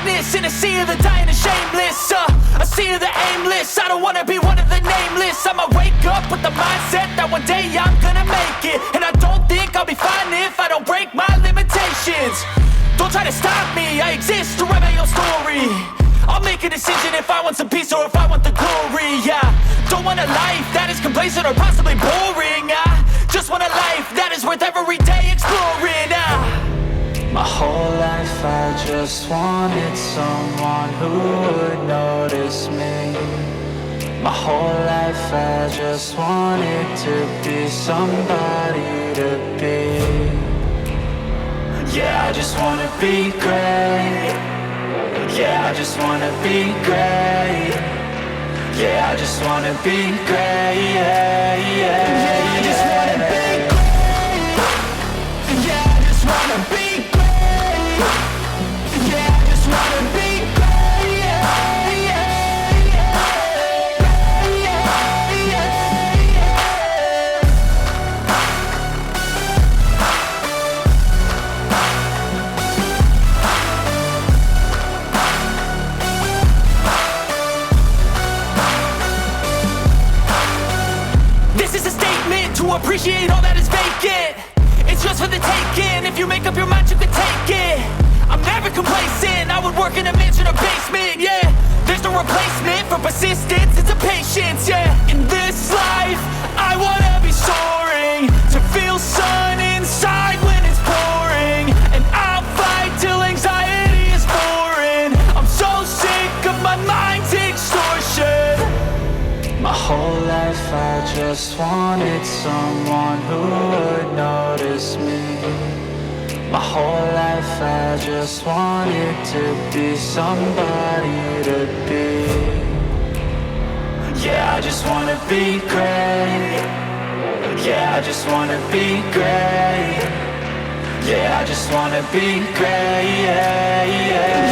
greatness in a sea of the dying and shameless, a sea of the aimless. I don't wanna be one of the nameless. I'ma wake up with the mindset that one day I'm gonna make it. And I don't think I'll be fine if I don't break my limitations. Don't try to stop me, I exist to write my own story. I'll make a decision if I want some peace or if I want the glory. Yeah, don't want a life that is complacent or possibly boring. I just want a life that is worth every day exploring. My whole life I just wanted someone who would notice me. My whole life I just wanted to be somebody to be. Yeah, I just wanna be great. Yeah, I just wanna be great. Yeah, I just wanna be great. Yeah, yeah, yeah, I just wanna be great. Yeah, I just wanna be great. Yeah, I just wanna be great. Yeah, yeah, yeah, yeah, yeah, yeah. This is a statement to appreciate all that is vacant. It's just for the taking. If you make up your mind, you can take it. I'm never complacent. I would work in a mansion or basement. Yeah, there's no replacement for persistence. It's a patience. Yeah, in this life, I wanna be soaring, to feel sun inside when it's pouring. And I'll fight till anxiety is foreign. I'm so sick of my mind's extortion. My whole life I just wanted someone who would notice me. My whole life I just wanted to be somebody to be. Yeah, I just wanna be great. Yeah, I just wanna be great. Yeah, I just wanna be great. Yeah, yeah.